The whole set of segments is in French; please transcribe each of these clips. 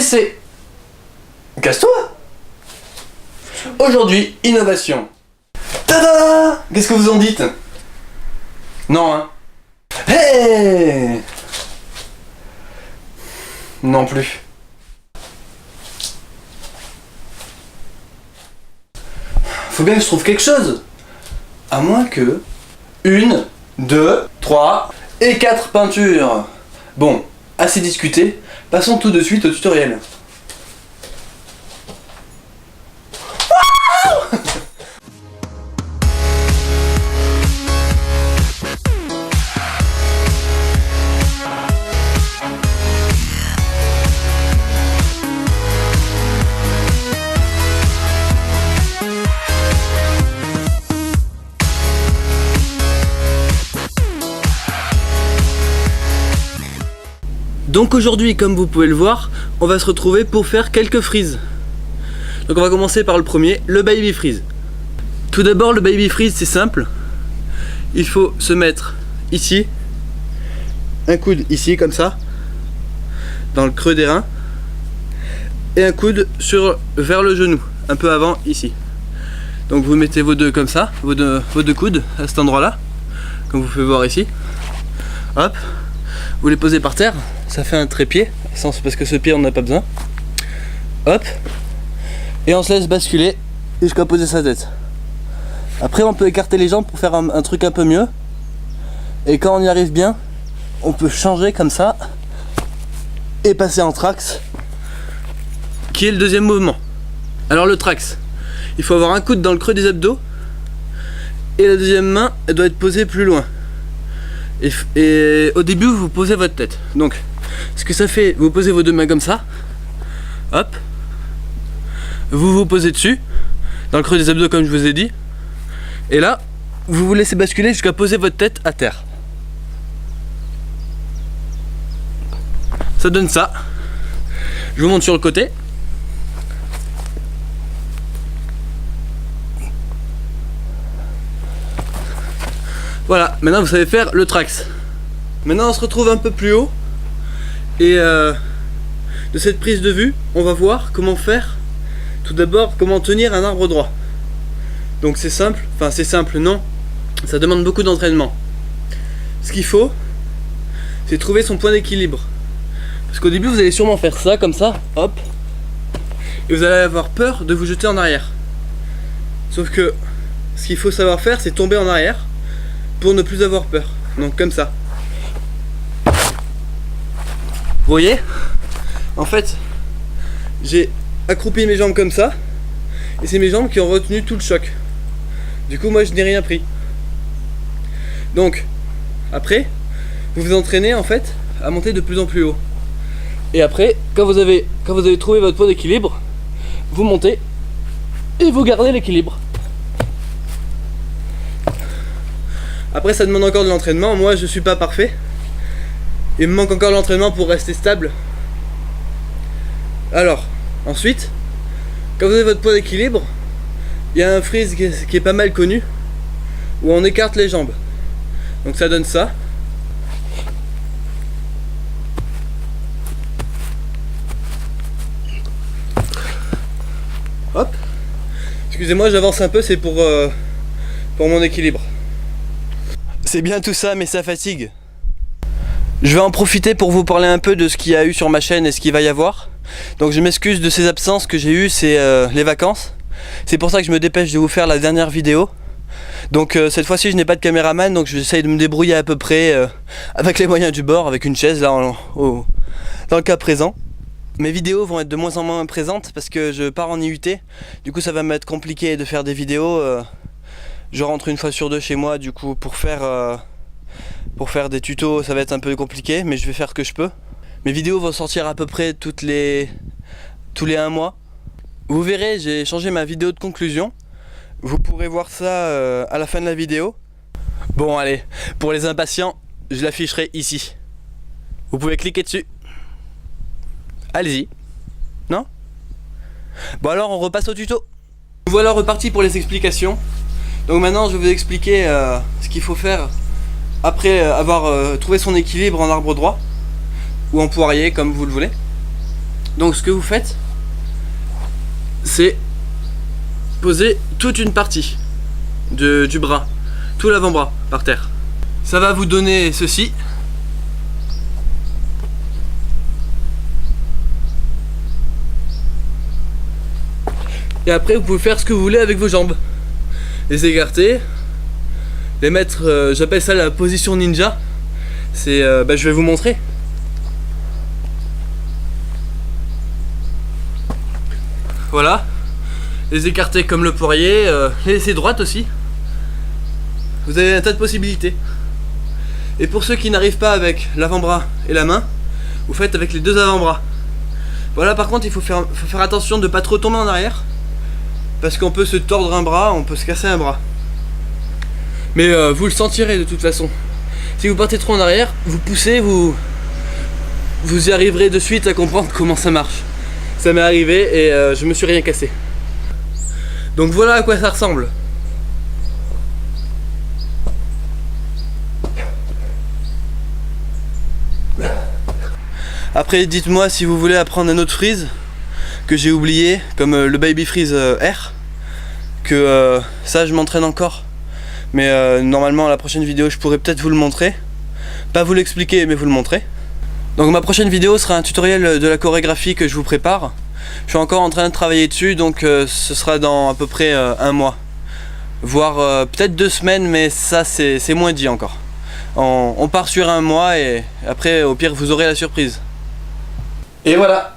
PC. Casse-toi. Aujourd'hui, innovation. Tada! Qu'est-ce que vous en dites? Non, hein? Hey! Non plus. Faut bien que je trouve quelque chose. À moins que... 1, 2, 3 et 4 peintures. Bon, assez discuté. Passons tout de suite au tutoriel. Donc aujourd'hui, comme vous pouvez le voir, on va se retrouver pour faire quelques frises. Donc on va commencer par le premier, le baby freeze. Tout d'abord, le baby freeze, c'est simple. Il faut se mettre ici, un coude ici comme ça, dans le creux des reins, et un coude vers le genou, un peu avant ici. Donc vous mettez vos deux comme ça, vos deux coudes à cet endroit là, comme vous pouvez voir ici. Hop, vous les posez par terre, ça fait un trépied, parce que ce pied on n'a pas besoin. Hop, et on se laisse basculer jusqu'à poser sa tête. Après on peut écarter les jambes pour faire un truc un peu mieux. Et quand on y arrive bien, on peut changer comme ça et passer en trax, qui est le deuxième mouvement. Alors le trax, il faut avoir un coude dans le creux des abdos et la deuxième main elle doit être posée plus loin. Et au début vous posez votre tête. Donc ce que ça fait, vous posez vos deux mains comme ça, hop, vous vous posez dessus dans le creux des abdos comme je vous ai dit, et là vous vous laissez basculer jusqu'à poser votre tête à terre. Ça donne ça. Je vous montre sur le côté. Voilà, maintenant vous savez faire le trax. Maintenant on se retrouve un peu plus haut. Et de cette prise de vue, on va voir comment faire. Tout d'abord, comment tenir un arbre droit. Donc c'est simple, enfin c'est simple, non. Ça demande beaucoup d'entraînement. Ce qu'il faut, c'est trouver son point d'équilibre. Parce qu'au début vous allez sûrement faire ça, comme ça, hop. Et vous allez avoir peur de vous jeter en arrière. Sauf que ce qu'il faut savoir faire, c'est tomber en arrière pour ne plus avoir peur. Donc comme ça. Vous voyez? En fait, j'ai accroupi mes jambes comme ça. Et c'est mes jambes qui ont retenu tout le choc. Du coup moi je n'ai rien pris. Donc après, vous vous entraînez en fait à monter de plus en plus haut. Et après, quand vous avez trouvé votre point d'équilibre, vous montez et vous gardez l'équilibre. Après ça demande encore de l'entraînement, moi je suis pas parfait. Il me manque encore de l'entraînement pour rester stable. Alors, ensuite, quand vous avez votre point d'équilibre, il y a un freeze qui est pas mal connu, où on écarte les jambes. Donc ça donne ça. Hop. Excusez-moi, j'avance un peu, c'est pour mon équilibre. C'est bien tout ça, mais ça fatigue. Je vais en profiter pour vous parler un peu de ce qu'il y a eu sur ma chaîne et ce qu'il va y avoir. Donc je m'excuse de ces absences que j'ai eues, c'est les vacances. C'est pour ça que je me dépêche de vous faire la dernière vidéo. Donc cette fois-ci je n'ai pas de caméraman, donc j'essaye de me débrouiller à peu près avec les moyens du bord, avec une chaise là dans le cas présent. Mes vidéos vont être de moins en moins présentes parce que je pars en IUT. Du coup ça va m'être compliqué de faire des vidéos. Je rentre une fois sur deux chez moi, du coup pour faire des tutos ça va être un peu compliqué, mais je vais faire ce que je peux. Mes vidéos vont sortir à peu près tous les 1 mois. Vous verrez, j'ai changé ma vidéo de conclusion. Vous pourrez voir ça à la fin de la vidéo. Bon allez, pour les impatients, je l'afficherai ici. Vous pouvez cliquer dessus. Allez-y. Non? Bon alors on repasse au tuto. Voilà reparti pour les explications. Donc maintenant je vais vous expliquer ce qu'il faut faire après avoir trouvé son équilibre en arbre droit ou en poirier comme vous le voulez. Donc ce que vous faites, c'est poser toute une partie du bras, tout l'avant-bras par terre. Ça va vous donner ceci. Et après vous pouvez faire ce que vous voulez avec vos jambes. Les écarter, les mettre, j'appelle ça la position ninja. C'est, je vais vous montrer. Voilà, les écarter comme le poirier, les laisser droites aussi. Vous avez un tas de possibilités. Et pour ceux qui n'arrivent pas avec l'avant-bras et la main, vous faites avec les deux avant-bras. Voilà, par contre il faut faire attention de ne pas trop tomber en arrière, parce qu'on peut se tordre un bras, on peut se casser un bras. Mais vous le sentirez de toute façon. Si vous partez trop en arrière, vous poussez, vous y arriverez de suite à comprendre comment ça marche. Ça m'est arrivé et je me suis rien cassé. Donc voilà à quoi ça ressemble. Après dites-moi si vous voulez apprendre un autre freeze que j'ai oublié, comme le baby freeze R, que ça je m'entraîne encore. Mais normalement la prochaine vidéo je pourrais peut-être vous le montrer. Pas vous l'expliquer mais vous le montrer. Donc ma prochaine vidéo sera un tutoriel de la chorégraphie que je vous prépare. Je suis encore en train de travailler dessus, donc ce sera dans à peu près un mois. Voire peut-être 2 semaines, mais ça c'est moins dit encore. On part sur un mois et après au pire vous aurez la surprise. Et voilà.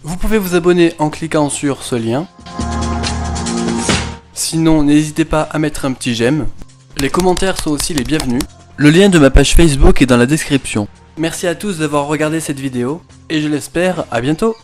Vous pouvez vous abonner en cliquant sur ce lien. Sinon, n'hésitez pas à mettre un petit j'aime. Les commentaires sont aussi les bienvenus. Le lien de ma page Facebook est dans la description. Merci à tous d'avoir regardé cette vidéo et je l'espère à bientôt.